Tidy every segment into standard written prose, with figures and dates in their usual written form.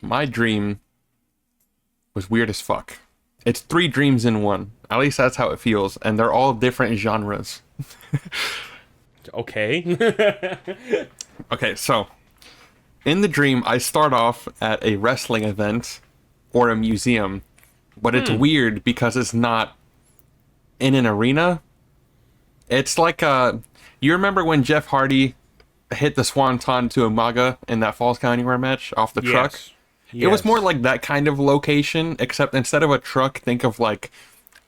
My dream was weird as fuck. It's three dreams in one. At least that's how it feels, and they're all different genres. Okay. Okay, so in the dream, I start off at a wrestling event or a museum, but it's weird because it's not in an arena. It's like you remember when Jeff Hardy hit the swanton to Umaga in that Falls Count Anywhere match off the truck? Yes. It was more Yes. like that kind of location, except instead of a truck, think of like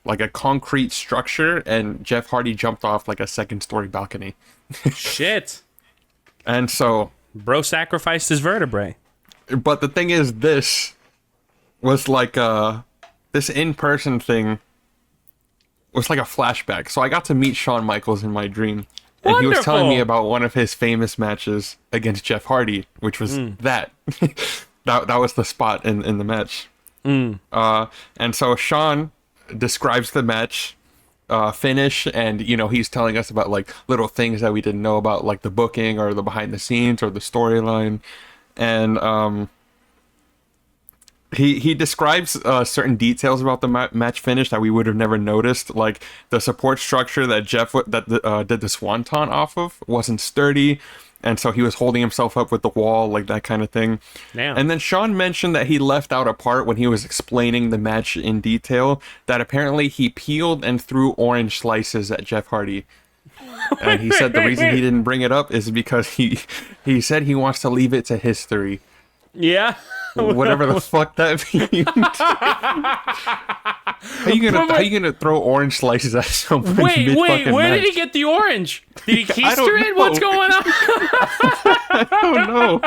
a concrete structure, and Jeff Hardy jumped off like a second story balcony. Shit. And so, Bro sacrificed his vertebrae. but the thing is, this was like this in person thing was like a flashback. So I got to meet Shawn Michaels in my dream. And he was telling me Wonderful. about one of his famous matches against Jeff Hardy, which was that. That was the spot in the match. And so Sean describes the match finish, and he's telling us about like little things that we didn't know about, like the booking or the behind the scenes or the storyline, and he describes certain details about the match finish that we would have never noticed, like the support structure that did the swanton off of wasn't sturdy, and so he was holding himself up with the wall, like that kind of thing. Damn. And then Sean mentioned that he left out a part when he was explaining the match in detail, that apparently he peeled and threw orange slices at Jeff Hardy. And he said the reason he didn't bring it up is because he said he wants to leave it to history. Yeah. Whatever the fuck that means. How you gonna throw orange slices at someone Wait, mid wait, fucking where match? did he get the orange? Did he I keister don't it? What's know. going on? Oh no,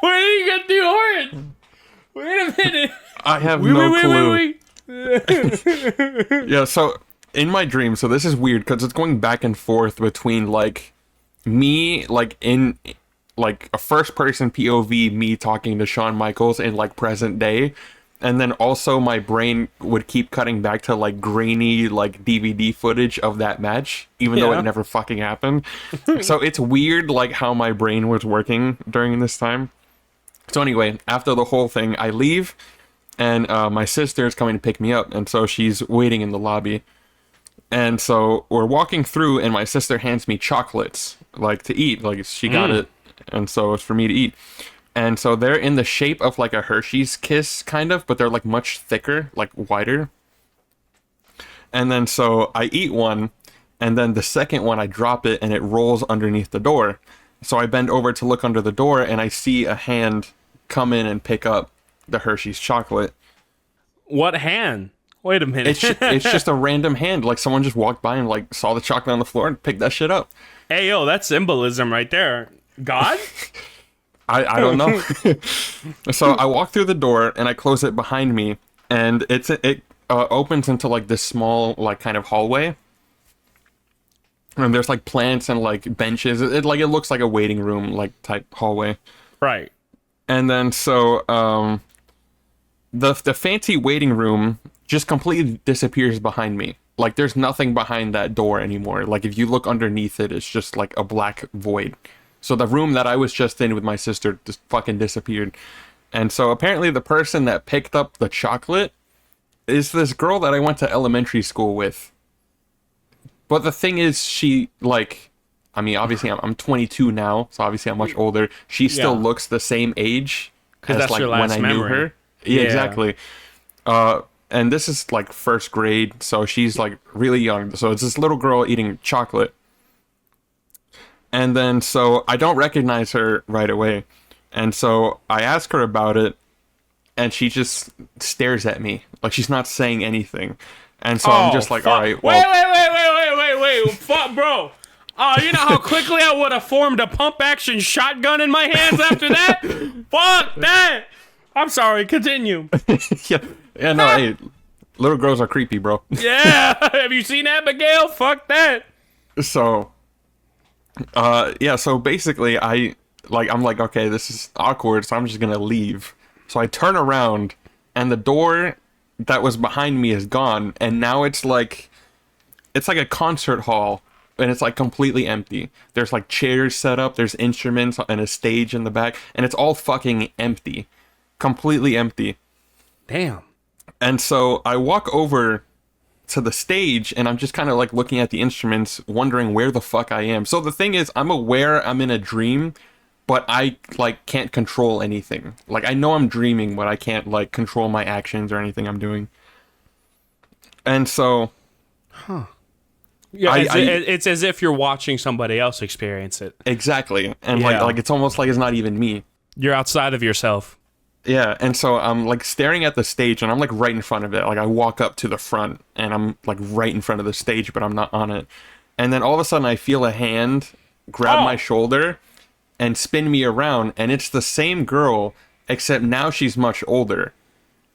Where did he get the orange? Wait a minute. I have Wait, no wait, clue. wait, wait. Yeah, so in my dream, so this is weird because it's going back and forth between like me, like in like a first person POV, me talking to Shawn Michaels in like present day, and then also my brain would keep cutting back to like grainy like DVD footage of that match, even though Yeah. it never fucking happened. So it's weird like how my brain was working during this time. So anyway, after the whole thing, I leave, and my sister is coming to pick me up, and so she's waiting in the lobby. And so we're walking through, and my sister hands me chocolates, like to eat. Like she got it, and so it's for me to eat. And so they're in the shape of like a Hershey's Kiss, kind of, but they're like much thicker, like wider. And then so I eat one, and then the second one I drop it, and it rolls underneath the door. So I bend over to look under the door, and I see a hand come in and pick up the Hershey's chocolate. What hand? Wait a minute. It's just a random hand, like someone just walked by and like saw the chocolate on the floor and picked that shit up. Hey, yo, that's symbolism right there. God? I don't know. So I walk through the door and I close it behind me, and it opens into like this small like kind of hallway. And there's like plants and like benches. It looks like a waiting room like type hallway. Right. And then so the fancy waiting room just completely disappears behind me. Like there's nothing behind that door anymore. Like if you look underneath it, it's just like a black void. So the room that I was just in with my sister just fucking disappeared. And so apparently the person that picked up the chocolate is this girl that I went to elementary school with. But the thing is, she like, I mean, obviously I'm 22 now, so obviously I'm much older. She still Yeah. looks the same age 'Cause as that's like your when last I knew memory. her. Yeah, Yeah. exactly. And this is like first grade, so she's like really young. So it's this little girl eating chocolate. And then so I don't recognize her right away. And so I ask her about it, and she just stares at me. Like she's not saying anything. And so I'm just like, fuck. all right, Wait, well, wait. Fuck, bro. Oh, you know how quickly I would have formed a pump action shotgun in my hands after that? Fuck that. I'm sorry, continue. yeah, yeah, no, hey, little girls are creepy, bro. Yeah. Have you seen Abigail? Fuck that. So, yeah, so basically I'm like, okay, this is awkward, so I'm just gonna leave. So I turn around, and the door that was behind me is gone, and now it's like a concert hall, and it's like completely empty. There's like chairs set up, there's instruments and a stage in the back, and it's all fucking empty. completely empty. Damn. And so I walk over to the stage and I'm just kind of like looking at the instruments, wondering where the fuck I am. So the thing is, I'm aware I'm in a dream, but I like can't control anything. Like I know I'm dreaming, but I can't like control my actions or anything I'm doing. And so Yeah, it's as if you're watching somebody else experience it. exactly. And Yeah. like it's almost like it's not even me. You're outside of yourself. Yeah, and so I'm like staring at the stage and I'm like right in front of it. Like I walk up to the front and I'm like right in front of the stage, but I'm not on it. And then all of a sudden I feel a hand grab my shoulder and spin me around, and it's the same girl, except now she's much older.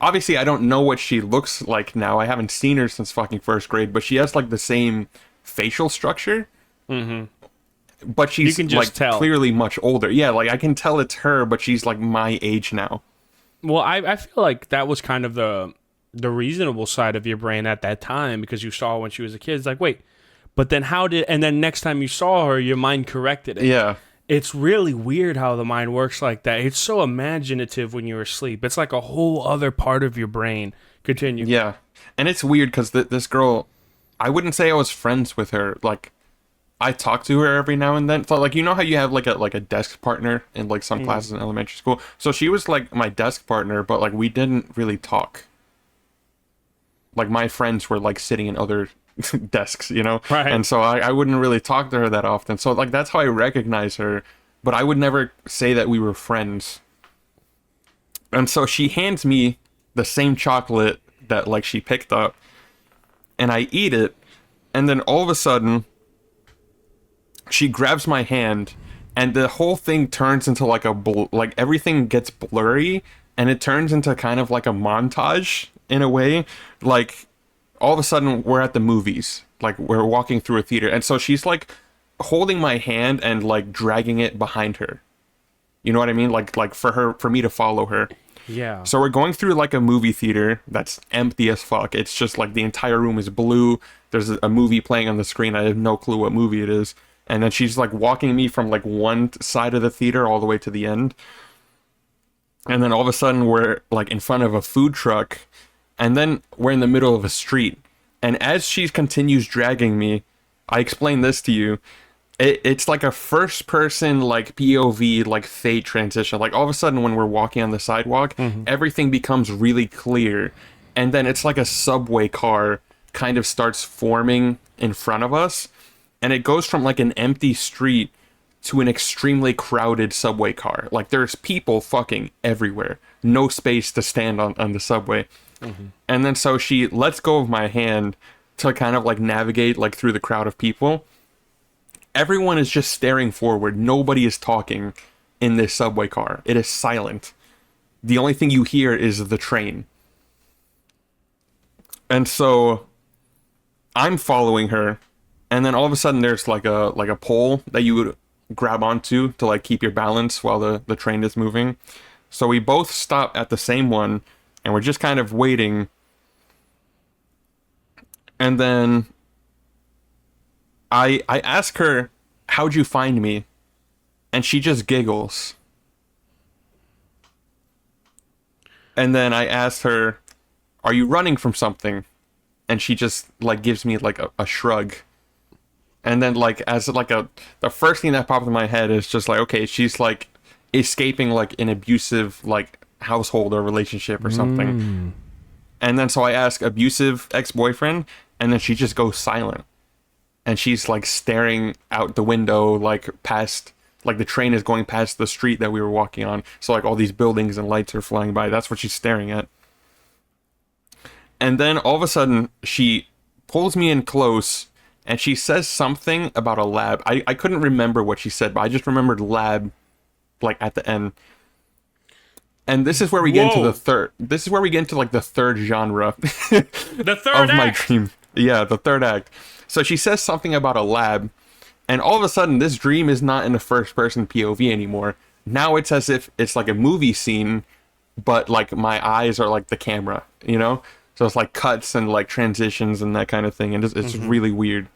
Obviously I don't know what she looks like now. I haven't seen her since fucking first grade, but she has like the same facial structure. But she's can just like tell. clearly much older. Yeah, like I can tell it's her, but she's like my age now. Well, I feel like that was kind of the reasonable side of your brain at that time, because you saw her when she was a kid. It's like, wait, but then and then next time you saw her, your mind corrected it. Yeah. It's really weird how the mind works like that. It's so imaginative when you're asleep. It's like a whole other part of your brain. Continue. Yeah. And it's weird because this girl, I wouldn't say I was friends with her. Like, I talk to her every now and then. So, like, you know how you have, like a desk partner in, like, some classes in elementary school? So she was, like, my desk partner, but, like, we didn't really talk. Like, my friends were, like, sitting in other desks, you know? Right. And so I wouldn't really talk to her that often. So, like, that's how I recognize her. But I would never say that we were friends. And so she hands me the same chocolate that, like, she picked up. And I eat it. And then all of a sudden, she grabs my hand. And the whole thing turns into, like, like, everything gets blurry. And it turns into kind of like a montage, in a way. Like, all of a sudden, we're at the movies. Like, we're walking through a theater. And so she's, like, holding my hand and, like, dragging it behind her. You know what I mean? Like for me to follow her. Yeah. So we're going through, like, a movie theater that's empty as fuck. It's just, like, the entire room is blue. There's a movie playing on the screen. I have no clue what movie it is. And then she's, like, walking me from, like, one side of the theater all the way to the end. And then all of a sudden, we're, like, in front of a food truck. And then we're in the middle of a street. And as she continues dragging me, I explain this to you. It's like a first-person, like, POV, like, fade transition. Like, all of a sudden, when we're walking on the sidewalk, everything becomes really clear. And then it's like a subway car kind of starts forming in front of us. And it goes from, like, an empty street to an extremely crowded subway car. Like, there's people fucking everywhere. No space to stand on the subway. And then so she lets go of my hand to kind of, like, navigate, like, through the crowd of people. Everyone is just staring forward. Nobody is talking in this subway car. It is silent. The only thing you hear is the train. And so I'm following her, and then all of a sudden there's like a pole that you would grab onto to, like, keep your balance while the train is moving. So we both stop at the same one, and we're just kind of waiting. And then I ask her, "How'd you find me?" And she just giggles. And then I asked her, "Are you running from something?" And she just, like, gives me, like, a shrug. And then, like, as, like, the first thing that popped in my head is just, like, okay, she's, like, escaping, like, an abusive, like, household or relationship or something. And then so I ask, abusive ex-boyfriend? And then she just goes silent. And she's, like, staring out the window, like, past, like, the train is going past the street that we were walking on. So, like, all these buildings and lights are flying by. That's what she's staring at. And then all of a sudden, she pulls me in close, and she says something about a lab. I couldn't remember what she said, but I just remembered lab, like, at the end. And this is where we get into the third. This is where we get into, like, the third genre. The third of my act. dream. Yeah, the third act. So she says something about a lab, and all of a sudden, this dream is not in a first-person POV anymore. Now it's as if it's like a movie scene, but, like, my eyes are like the camera, you know? So it's like cuts and, like, transitions and that kind of thing, and it's really weird.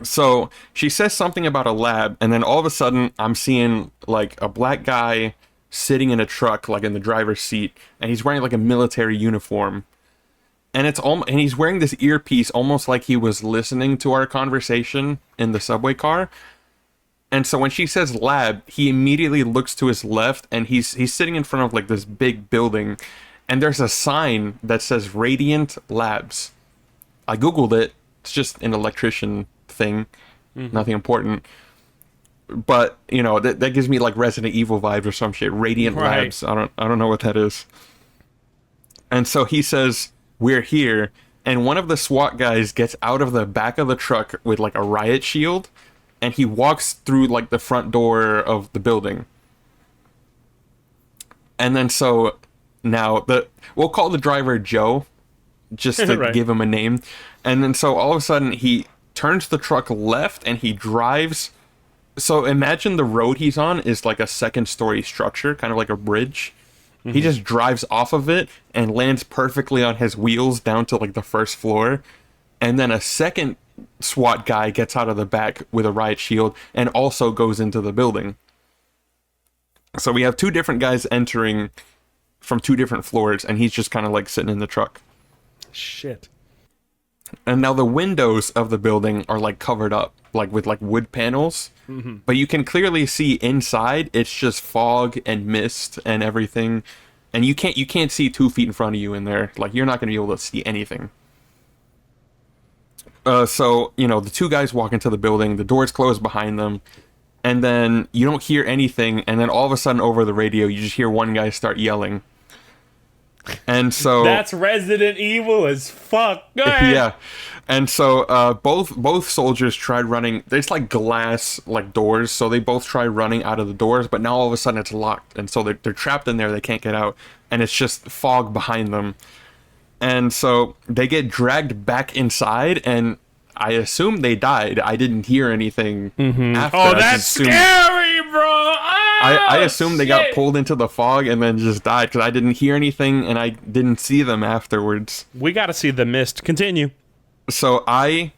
So she says something about a lab, and then all of a sudden, I'm seeing, like, a black guy sitting in a truck, like in the driver's seat, and he's wearing like a military uniform. And and he's wearing this earpiece almost like he was listening to our conversation in the subway car. And so when she says lab, he immediately looks to his left, and he's sitting in front of like this big building, and there's a sign that says Radiant Labs. I googled it. It's just an electrician thing, nothing important. But you know that gives me like Resident Evil vibes or some shit. Radiant Labs. I don't know what that is. And so he says, "We're here," and one of the SWAT guys gets out of the back of the truck with like a riot shield. And he walks through like the front door of the building. And then so now we'll call the driver Joe, just to give him a name. And then so all of a sudden he turns the truck left and he drives. So imagine the road he's on is like a second story structure, kind of like a bridge. He just drives off of it and lands perfectly on his wheels down to like the first floor. And then a second SWAT guy gets out of the back with a riot shield and also goes into the building. So we have two different guys entering from two different floors, and he's just kind of like sitting in the truck. Shit. And now the windows of the building are like covered up, like with like wood panels. But you can clearly see inside. It's just fog and mist and everything, and you can't see 2 feet in front of you in there. Like you're not going to be able to see anything. So, you know, the two guys walk into the building, the doors close behind them, and then you don't hear anything, and then all of a sudden over the radio, you just hear one guy start yelling. And so... That's Resident Evil as fuck. Go ahead. Yeah. And so both soldiers tried running. There's like glass like doors, so they both try running out of the doors, but now all of a sudden it's locked, and so they're trapped in there, they can't get out, and it's just fog behind them. And so they get dragged back inside, and I assume they died. I didn't hear anything after. Oh, that's scary, bro! Oh, I assume they got pulled into the fog and then just died, because I didn't hear anything, and I didn't see them afterwards. We gotta see the mist. Continue. So I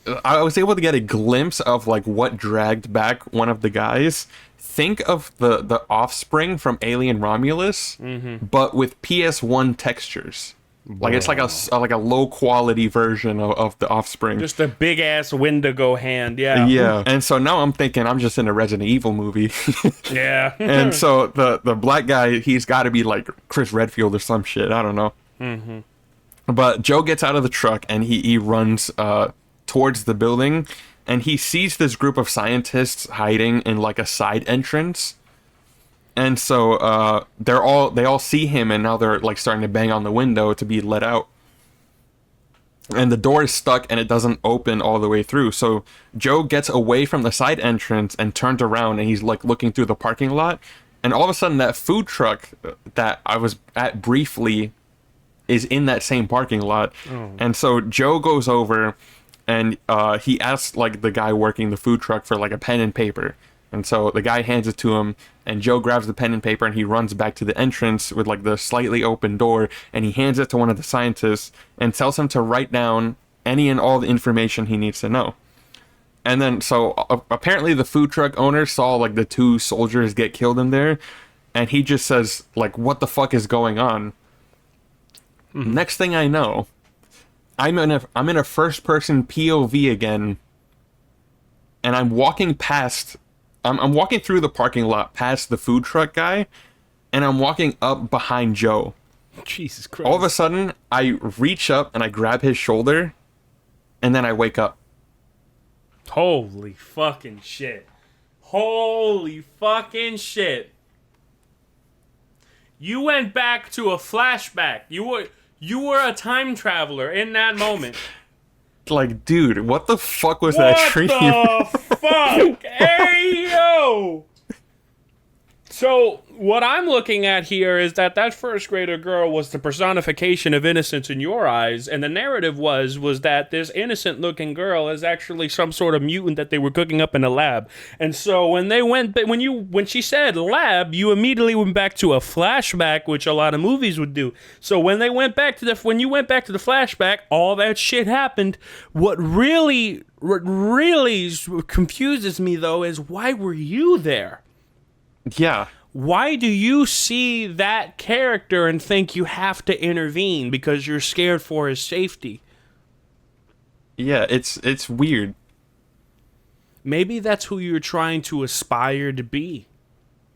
was able to get a glimpse of like what dragged back one of the guys. Think of the Offspring from Alien Romulus, but with PS1 textures. Like it's like a low quality version of the Offspring. Just a big ass Wendigo hand, yeah. Yeah. And so now I'm thinking I'm just in a Resident Evil movie. Yeah. And so the black guy, he's got to be like Chris Redfield or some shit. I don't know. But Joe gets out of the truck and he runs towards the building, and he sees this group of scientists hiding in like a side entrance. And so they all see him, and now they're like starting to bang on the window to be let out. And the door is stuck and it doesn't open all the way through. So Joe gets away from the side entrance and turns around, and he's like looking through the parking lot. And all of a sudden that food truck that I was at briefly is in that same parking lot. And so Joe goes over and he asks like the guy working the food truck for like a pen and paper. And so the guy hands it to him, and Joe grabs the pen and paper, and he runs back to the entrance with like the slightly open door, and he hands it to one of the scientists and tells him to write down any and all the information he needs to know. And then so apparently the food truck owner saw like the two soldiers get killed in there, and he just says like, "What the fuck is going on?" Next thing I know, I'm in a first person POV again, and I'm walking past. I'm walking through the parking lot past the food truck guy, and I'm walking up behind Joe. Jesus Christ. All of a sudden, I reach up and I grab his shoulder, and then I wake up. Holy fucking shit. Holy fucking shit. You went back to a flashback. You were a time traveler in that moment. Like, dude, what the fuck was that dream? What the fuck? Hey, yo! So, what I'm looking at here is that first grader girl was the personification of innocence in your eyes, and the narrative was that this innocent-looking girl is actually some sort of mutant that they were cooking up in a lab. And so when she said lab, you immediately went back to a flashback, which a lot of movies would do. So when you went back to the flashback, all that shit happened. What really confuses me though is, why were you there? Yeah. Why do you see that character and think you have to intervene because you're scared for his safety? Yeah, it's weird. Maybe that's who you're trying to aspire to be.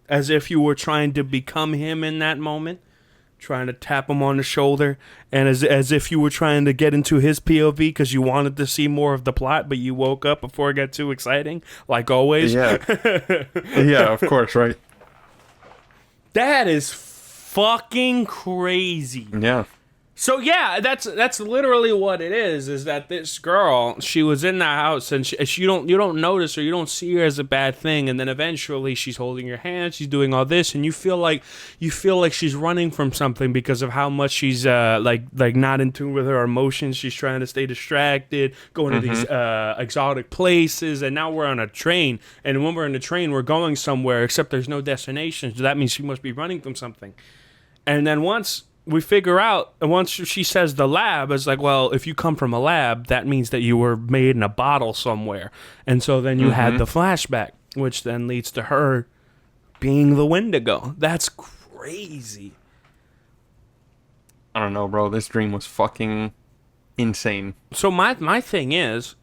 As if you were trying to become him in that moment. Trying to tap him on the shoulder. And as if you were trying to get into his POV because you wanted to see more of the plot, but you woke up before it got too exciting. Like always. Yeah. Yeah, of course, right? That is fucking crazy. Yeah. So yeah, that's literally what it is that this girl, she was in the house and she you don't notice her, you don't see her as a bad thing, and then eventually she's holding your hand, she's doing all this, and you feel like she's running from something because of how much she's like not in tune with her emotions. She's trying to stay distracted, going to these exotic places, and now we're on a train, and when we're in the train we're going somewhere except there's no destination, so that means she must be running from something. And then once we figure out, and once she says the lab, it's like, well, if you come from a lab, that means that you were made in a bottle somewhere. And so then you had the flashback, which then leads to her being the Wendigo. That's crazy. I don't know, bro. This dream was fucking insane. So my thing is,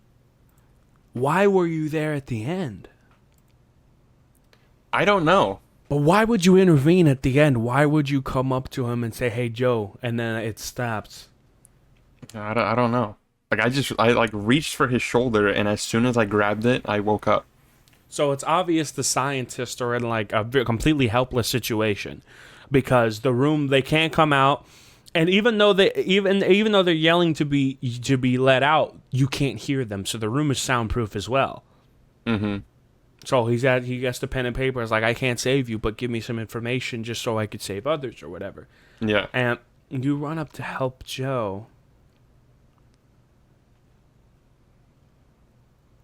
why were you there at the end? I don't know. But why would you intervene at the end? Why would you come up to him and say, "Hey, Joe," and then it stops? I don't know. Like I like reached for his shoulder, and as soon as I grabbed it, I woke up. So it's obvious the scientists are in like a completely helpless situation because the room, they can't come out, and even though they're yelling to be let out, you can't hear them. So the room is soundproof as well. Mm-hmm. So he gets the pen and paper. It's like, I can't save you, but give me some information just so I could save others or whatever. Yeah. And you run up to help Joe.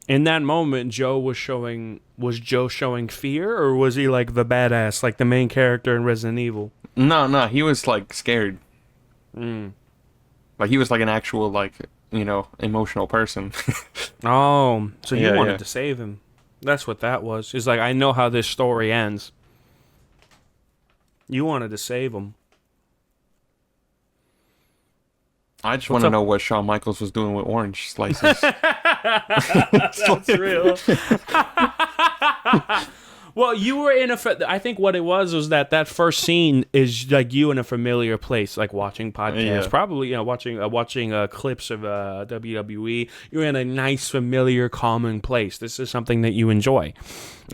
In that moment, was Joe showing fear, or was he like the badass, like the main character in Resident Evil? No, he was like scared. Like he was like an actual like, emotional person. Oh, so you Yeah, wanted yeah. to save him. That's what that was. It's like, I know how this story ends. You wanted to save him. I just want to know what Shawn Michaels was doing with orange slices. That's real. Well, you were in I think what it was that first scene is like you in a familiar place, like watching podcasts, Yeah. probably watching clips of WWE. You're in a nice, familiar, calming place. This is something that you enjoy,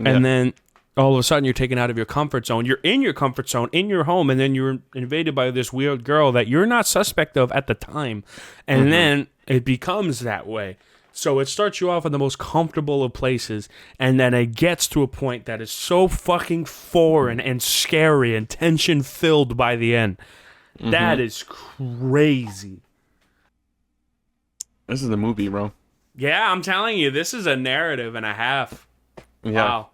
and then all of a sudden you're taken out of your comfort zone. You're in your comfort zone in your home, and then you're invaded by this weird girl that you're not suspect of at the time, and then it becomes that way. So it starts you off in the most comfortable of places, and then it gets to a point that is so fucking foreign and scary and tension-filled by the end. That is crazy. This is a movie, bro. Yeah, I'm telling you, this is a narrative and a half. Yeah. Wow.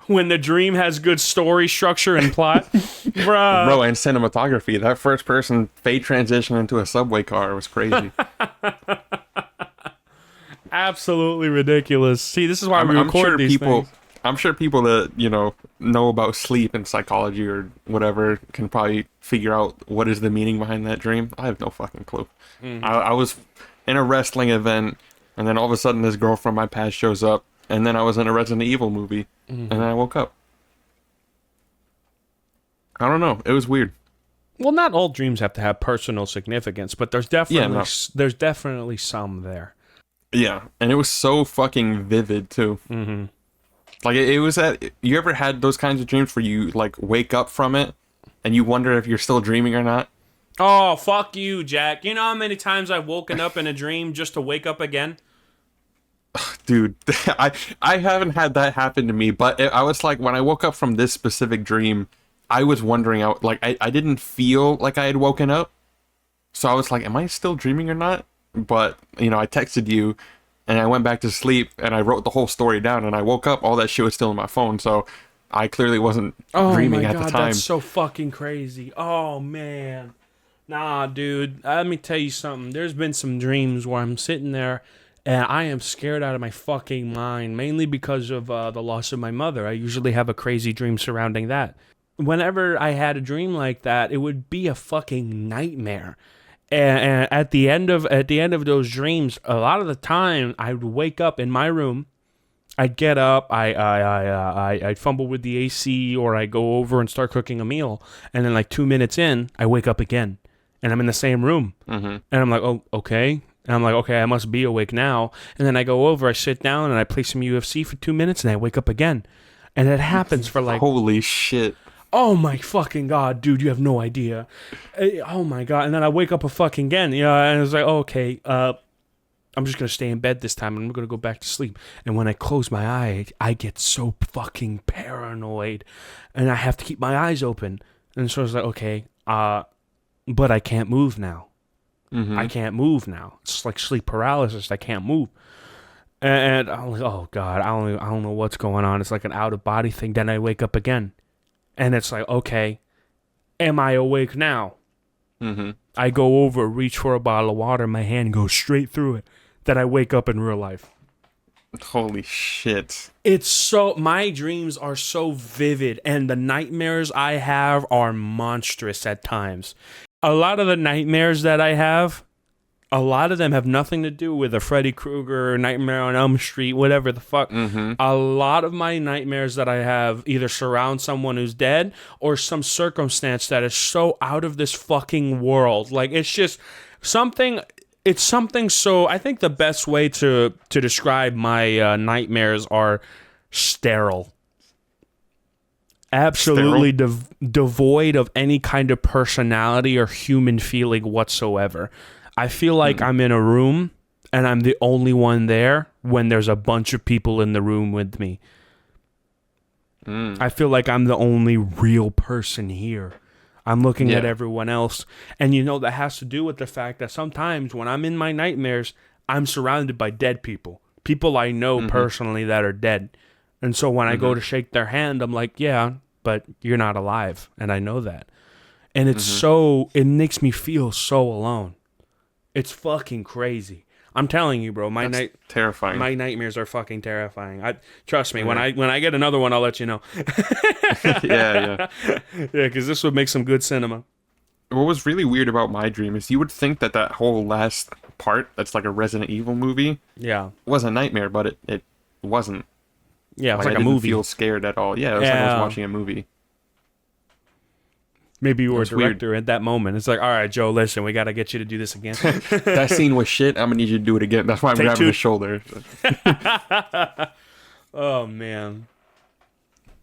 When the dream has good story structure and plot. Bruh. Bro, and cinematography. That first person fade transition into a subway car was crazy. Absolutely ridiculous. See, this is why we record these things. I'm sure people that, know about sleep and psychology or whatever can probably figure out what is the meaning behind that dream. I have no fucking clue. I was in a wrestling event, and then all of a sudden this girl from my past shows up, and then I was in a Resident Evil movie, and then I woke up. I don't know. It was weird. Well, not all dreams have to have personal significance, but there's definitely some there. Yeah, and it was so fucking vivid too. Like it was you ever had those kinds of dreams where you like wake up from it and you wonder if you're still dreaming or not? Oh, fuck you, Jack. You know how many times I've woken up in a dream just to wake up again? Dude, I haven't had that happen to me, but I was like, when I woke up from this specific dream, I was wondering, I didn't feel like I had woken up. So I was like, am I still dreaming or not? But, I texted you and I went back to sleep and I wrote the whole story down and I woke up, all that shit was still in my phone. So I clearly wasn't dreaming at the time. That's so fucking crazy. Oh, man. Nah, dude. Let me tell you something. There's been some dreams where I'm sitting there And I am scared out of my fucking mind, mainly because of the loss of my mother. I usually have a crazy dream surrounding that. Whenever I had a dream like that, it would be a fucking nightmare. And at the end of those dreams, a lot of the time, I would wake up in my room. I'd get up, I'd fumble with the AC, or I go over and start cooking a meal, and then like 2 minutes in, I wake up again, and I'm in the same room, and I'm like, oh, okay, and I'm like, okay, I must be awake now, and then I go over, I sit down, and I play some UFC for 2 minutes, and I wake up again, and it happens for like, Holy shit. oh my fucking god, dude, you have no idea, oh my god, and then I wake up a fucking again, and it's like, oh, okay, I'm just going to stay in bed this time and I'm going to go back to sleep. And when I close my eye, I get so fucking paranoid and I have to keep my eyes open. And so I was like, okay, but I can't move now. I can't move now. It's like sleep paralysis. I can't move. And I'm like, oh God, I don't know what's going on. It's like an out of body thing. Then I wake up again. And it's like, okay, am I awake now? I go over, reach for a bottle of water. My hand goes straight through it. Then I wake up in real life. Holy shit. It's so, my dreams are so vivid and the nightmares I have are monstrous at times. A lot of the nightmares that I have, a lot of them have nothing to do with a Freddy Krueger, Nightmare on Elm Street, whatever the fuck. A lot of my nightmares that I have either surround someone who's dead or some circumstance that is so out of this fucking world. Like, it's just something... It's something so... I think the best way to describe my nightmares are sterile. Absolutely devoid of any kind of personality or human feeling whatsoever. I feel like I'm in a room and I'm the only one there when there's a bunch of people in the room with me. I feel like I'm the only real person here. I'm looking at everyone else. And that has to do with the fact that sometimes when I'm in my nightmares, I'm surrounded by dead people. People I know personally that are dead. And so when I go to shake their hand, I'm like, yeah, but you're not alive. And I know that. And it's it makes me feel so alone. It's fucking crazy. I'm telling you, bro. Terrifying. My nightmares are fucking terrifying. Trust me. When I get another one, I'll let you know. Yeah, because this would make some good cinema. What was really weird about my dream is you would think that whole last part, that's like a Resident Evil movie, was a nightmare, but it wasn't. Yeah, it was like I a didn't movie. feel scared at all. Yeah, it was like I was watching a movie. Maybe you were a director at that moment. It's like, all right, Joe, listen, we got to get you to do this again. That scene was shit. I'm going to need you to do it again. That's why I'm grabbing his shoulder. Oh, man.